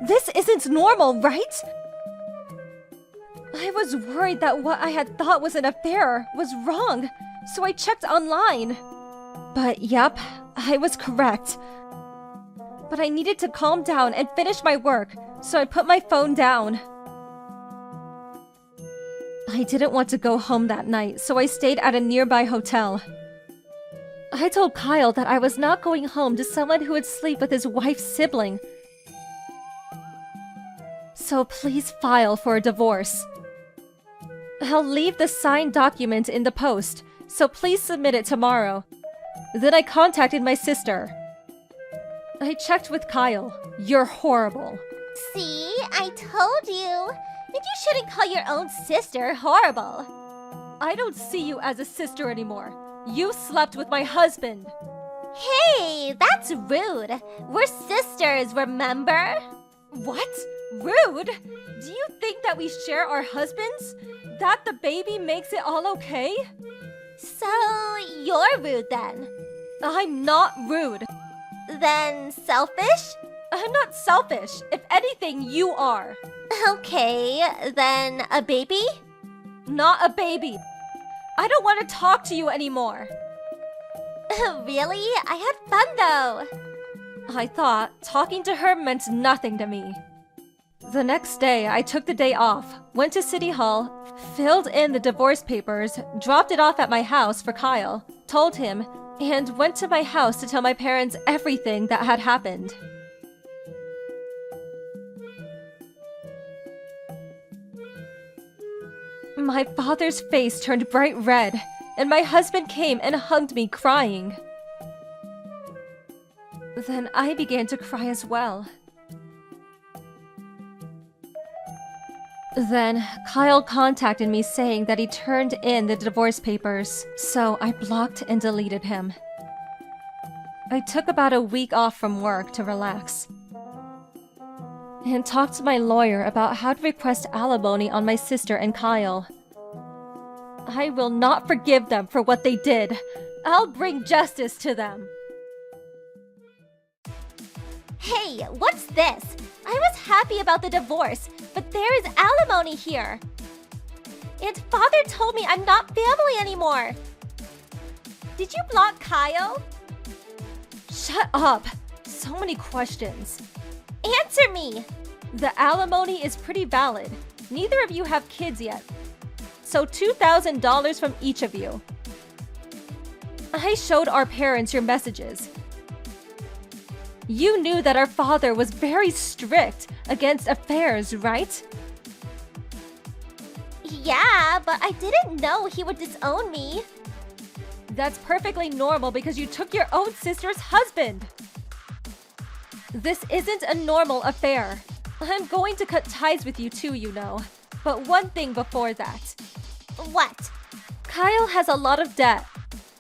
This isn't normal, right? I was worried that what I had thought was an affair was wrong, so I checked online. But yep, I was correct. But I needed to calm down and finish my work, so I put my phone down. I didn't want to go home that night, so I stayed at a nearby hotel. I told Kyle that I was not going home to someone who would sleep with his wife's sibling. So please file for a divorce. I'll leave the signed document in the post, so please submit it tomorrow. Then I contacted my sister. I checked with Kyle. You're horrible. See, I told you. And you shouldn't call your own sister horrible. I don't see you as a sister anymore. You slept with my husband. Hey, that's rude. We're sisters, remember? What? Rude? Do you think that we share our husbands? That the baby makes it all okay? So, you're rude then. I'm not rude. Then selfish? I'm not selfish. If anything, you are. Okay, then a baby? Not a baby. I don't want to talk to you anymore. Really? I had fun though. I thought talking to her meant nothing to me. The next day, I took the day off, went to City Hall, filled in the divorce papers, dropped it off at my house for Kyle, told him, and went to my house to tell my parents everything that had happened. My father's face turned bright red, and my husband came and hugged me crying. Then I began to cry as well. Then Kyle contacted me saying that he turned in the divorce papers, so I blocked and deleted him. I took about a week off from work to relax and talked to my lawyer about how to request alimony on my sister and Kyle. I will not forgive them for what they did. I'll bring justice to them. Hey, what's this? I was happy about the divorce, but there is alimony here. And father told me I'm not family anymore. Did you block Kyle? Shut up! So many questions. Answer me! The alimony is pretty valid. Neither of you have kids yet. So $2,000 from each of you. I showed our parents your messages. You knew that our father was very strict against affairs, right? Yeah, but I didn't know he would disown me. That's perfectly normal because you took your own sister's husband. This isn't a normal affair. I'm going to cut ties with you too, you know. But one thing before that. What? Kyle has a lot of debt.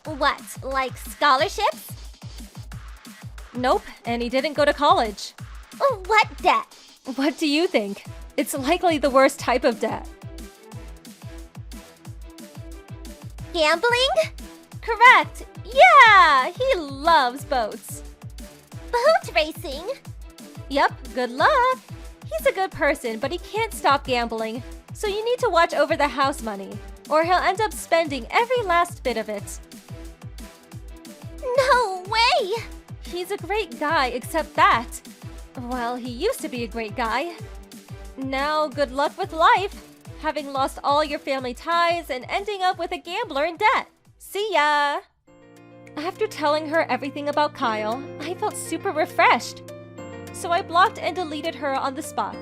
What, like scholarships? Nope, and he didn't go to college. What debt? What do you think? It's likely the worst type of debt. Gambling? Correct! Yeah! He loves boats. Boat racing? Yep, good luck! He's a good person, but he can't stop gambling. So you need to watch over the house money, or he'll end up spending every last bit of it. No way! He's a great guy, except that. Well, he used to be a great guy. Now, good luck with life, having lost all your family ties and ending up with a gambler in debt. See ya! After telling her everything about Kyle, I felt super refreshed. So I blocked and deleted her on the spot.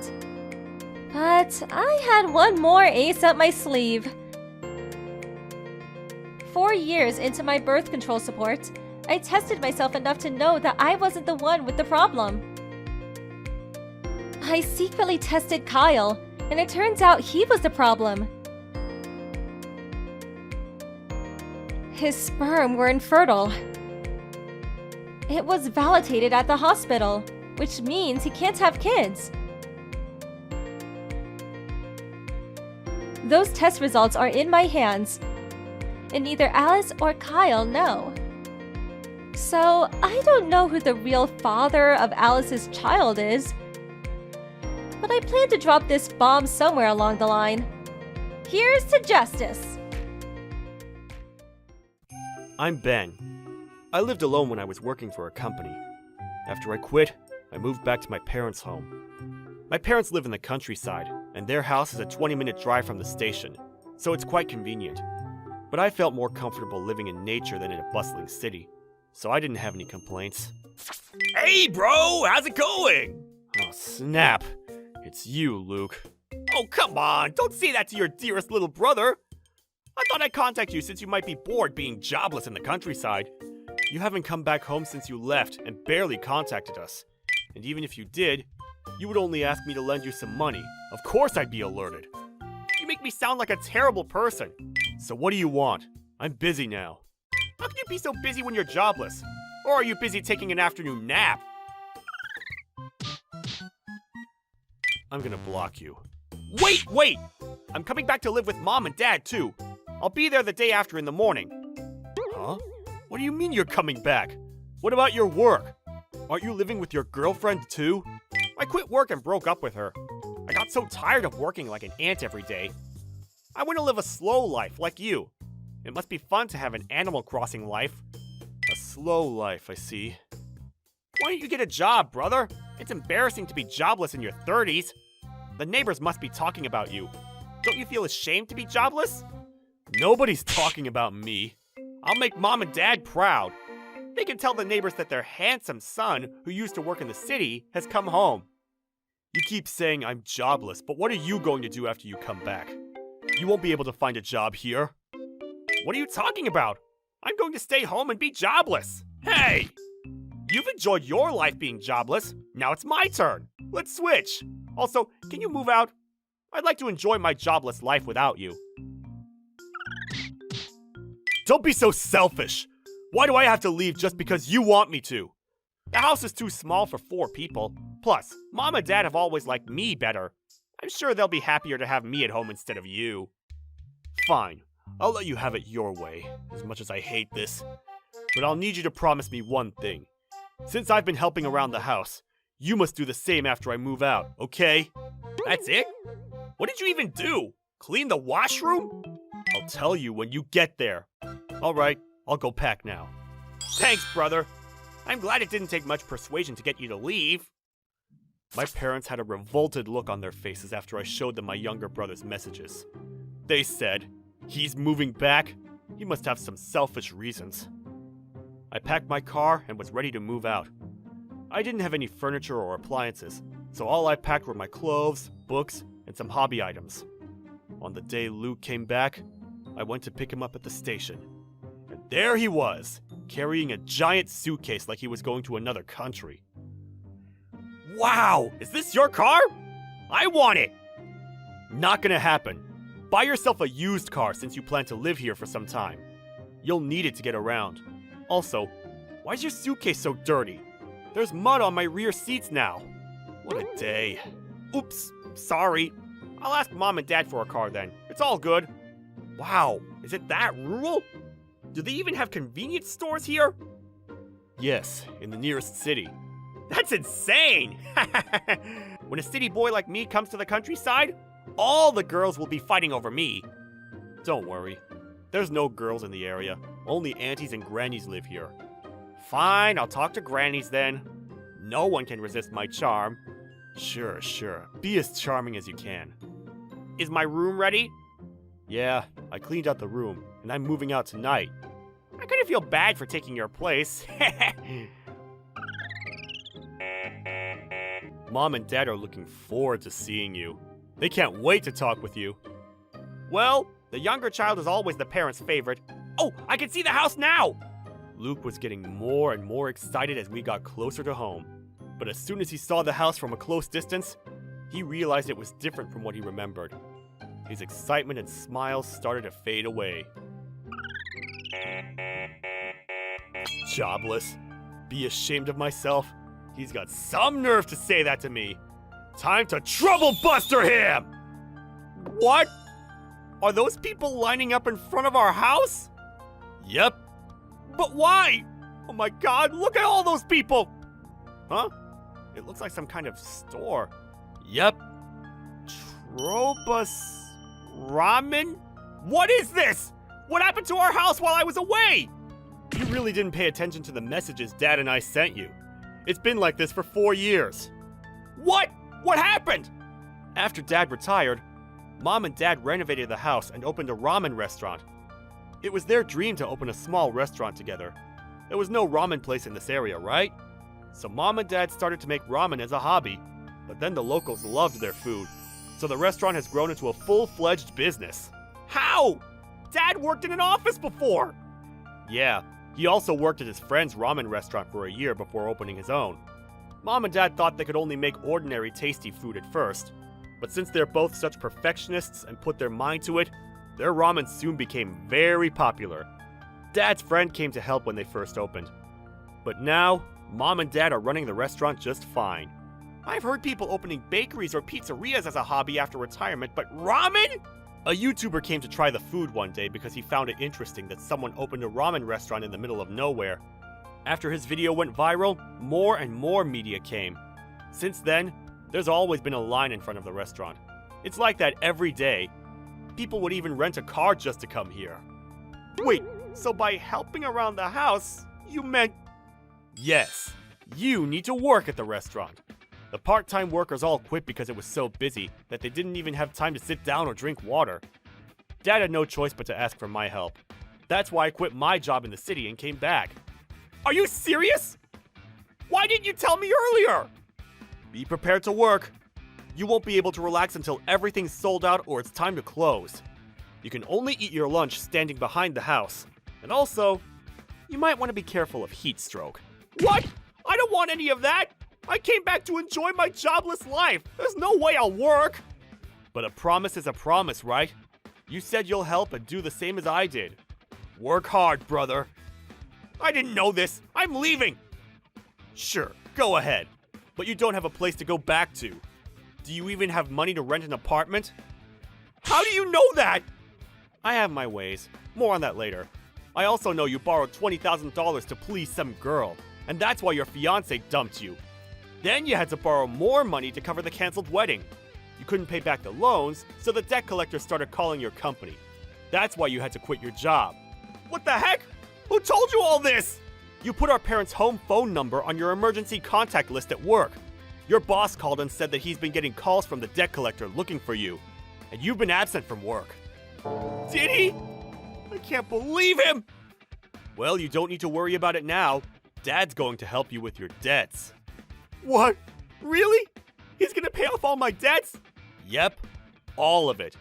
But I had one more ace up my sleeve. 4 years into my birth control support, I tested myself enough to know that I wasn't the one with the problem. I secretly tested Kyle, and it turns out he was the problem. His sperm were infertile. It was validated at the hospital, which means he can't have kids. Those test results are in my hands, and neither Alice or Kyle know. So, I don't know who the real father of Alice's child is, but I plan to drop this bomb somewhere along the line. Here's to justice! I'm Ben. I lived alone when I was working for a company. After I quit, I moved back to my parents' home. My parents live in the countryside, and their house is a 20-minute drive from the station, so it's quite convenient. But I felt more comfortable living in nature than in a bustling city, so I didn't have any complaints. Hey bro, how's it going? Oh snap, it's you, Luke. Oh come on, don't say that to your dearest little brother. I thought I'd contact you since you might be bored being jobless in the countryside. You haven't come back home since you left and barely contacted us. And even if you did, You would only ask me to lend you some money. Of course I'd be alerted. You make me sound like a terrible person. So what do you want? I'm busy now. How can you be so busy when you're jobless? Or are you busy taking an afternoon nap? I'm gonna block you. Wait! I'm coming back to live with Mom and Dad, too. I'll be there the day after in the morning. Huh? What do you mean you're coming back? What about your work? Aren't you living with your girlfriend, too? I quit work and broke up with her. I got so tired of working like an ant every day. I want to live a slow life, like you. It must be fun to have an Animal Crossing life. A slow life, I see. Why don't you get a job, brother? It's embarrassing to be jobless in your 30s. The neighbors must be talking about you. Don't you feel ashamed to be jobless? Nobody's talking about me. I'll make Mom and Dad proud. They can tell the neighbors that their handsome son, who used to work in the city, has come home. You keep saying I'm jobless, but what are you going to do after you come back? You won't be able to find a job here. What are you talking about? I'm going to stay home and be jobless. Hey! You've enjoyed your life being jobless. Now it's my turn. Let's switch. Also, can you move out? I'd like to enjoy my jobless life without you. Don't be so selfish. Why do I have to leave just because you want me to? The house is too small for 4 people. Plus, Mom and Dad have always liked me better. I'm sure they'll be happier to have me at home instead of you. Fine, I'll let you have it your way, as much as I hate this. But I'll need you to promise me one thing. Since I've been helping around the house, you must do the same after I move out, okay? That's it? What did you even do? Clean the washroom? I'll tell you when you get there. Alright, I'll go pack now. Thanks, brother. I'm glad it didn't take much persuasion to get you to leave. My parents had a revolted look on their faces after I showed them my younger brother's messages. They said, he's moving back? He must have some selfish reasons. I packed my car and was ready to move out. I didn't have any furniture or appliances, so all I packed were my clothes, books, and some hobby items. On the day Luke came back, I went to pick him up at the station. And there he was, carrying a giant suitcase like he was going to another country. Wow! Is this your car? I want it! Not gonna happen. Buy yourself a used car since you plan to live here for some time. You'll need it to get around. Also, why is your suitcase so dirty? There's mud on my rear seats now. What a day. Oops, sorry. I'll ask Mom and Dad for a car then. It's all good. Wow, is it that rural? Do they even have convenience stores here? Yes, in the nearest city. That's insane! When a city boy like me comes to the countryside, all the girls will be fighting over me. Don't worry. There's no girls in the area. Only aunties and grannies live here. Fine, I'll talk to grannies then. No one can resist my charm. Sure. Be as charming as you can. Is my room ready? Yeah, I cleaned out the room, and I'm moving out tonight. I kind of feel bad for taking your place. Mom and Dad are looking forward to seeing you. They can't wait to talk with you. Well, the younger child is always the parent's favorite. Oh, I can see the house now! Luke was getting more and more excited as we got closer to home. But as soon as he saw the house from a close distance, he realized it was different from what he remembered. His excitement and smiles started to fade away. Jobless? Be ashamed of myself? He's got some nerve to say that to me. Time to trouble buster him! What? Are those people lining up in front of our house? Yep. But why? Oh my god, look at all those people! Huh? It looks like some kind of store. Yep. Ramen? What is this? What happened to our house while I was away? You really didn't pay attention to the messages Dad and I sent you. It's been like this for 4 years. What? What happened? After Dad retired, Mom and Dad renovated the house and opened a ramen restaurant. It was their dream to open a small restaurant together. There was no ramen place in this area, right? So Mom and Dad started to make ramen as a hobby, but then the locals loved their food. So the restaurant has grown into a full-fledged business. How? Dad worked in an office before! Yeah, he also worked at his friend's ramen restaurant for a year before opening his own. Mom and Dad thought they could only make ordinary tasty food at first, but since they're both such perfectionists and put their mind to it, their ramen soon became very popular. Dad's friend came to help when they first opened. But now, Mom and Dad are running the restaurant just fine. I've heard people opening bakeries or pizzerias as a hobby after retirement, but ramen? A YouTuber came to try the food one day because he found it interesting that someone opened a ramen restaurant in the middle of nowhere. After his video went viral, more and more media came. Since then, there's always been a line in front of the restaurant. It's like that every day. People would even rent a car just to come here. Wait, so by helping around the house, you meant... Yes, you need to work at the restaurant. The part-time workers all quit because it was so busy that they didn't even have time to sit down or drink water. Dad had no choice but to ask for my help. That's why I quit my job in the city and came back. Are you serious? Why didn't you tell me earlier? Be prepared to work. You won't be able to relax until everything's sold out or it's time to close. You can only eat your lunch standing behind the house. And also, you might want to be careful of heat stroke. What? I don't want any of that! I came back to enjoy my jobless life. There's no way I'll work. But a promise is a promise, right? You said you'll help and do the same as I did. Work hard, brother. I didn't know this. I'm leaving. Sure, go ahead. But you don't have a place to go back to. Do you even have money to rent an apartment? How do you know that? I have my ways. More on that later. I also know you borrowed $20,000 to please some girl, and that's why your fiance dumped you. Then you had to borrow more money to cover the canceled wedding. You couldn't pay back the loans, so the debt collector started calling your company. That's why you had to quit your job. What the heck? Who told you all this? You put our parents' home phone number on your emergency contact list at work. Your boss called and said that he's been getting calls from the debt collector looking for you, and you've been absent from work. Did he? I can't believe him! Well, you don't need to worry about it now. Dad's going to help you with your debts. What? Really? He's gonna pay off all my debts? Yep, all of it.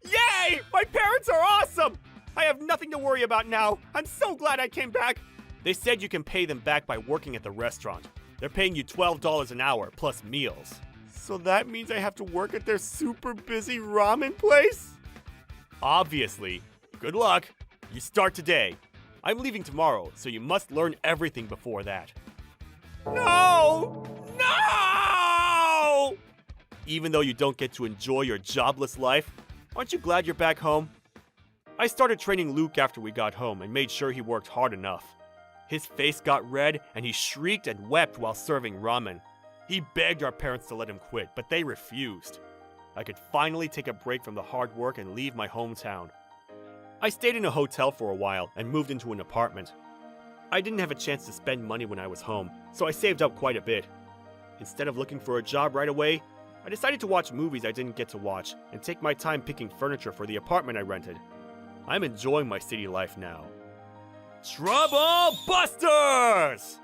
Yay! My parents are awesome! I have nothing to worry about now. I'm so glad I came back. They said you can pay them back by working at the restaurant. They're paying you $12 an hour plus meals. So that means I have to work at their super busy ramen place? Obviously. Good luck. You start today. I'm leaving tomorrow, so you must learn everything before that. No! No! Even though you don't get to enjoy your jobless life, aren't you glad you're back home? I started training Luke after we got home and made sure he worked hard enough. His face got red and he shrieked and wept while serving ramen. He begged our parents to let him quit, but they refused. I could finally take a break from the hard work and leave my hometown. I stayed in a hotel for a while and moved into an apartment. I didn't have a chance to spend money when I was home, so I saved up quite a bit. Instead of looking for a job right away, I decided to watch movies I didn't get to watch and take my time picking furniture for the apartment I rented. I'm enjoying my city life now. Trouble Busters!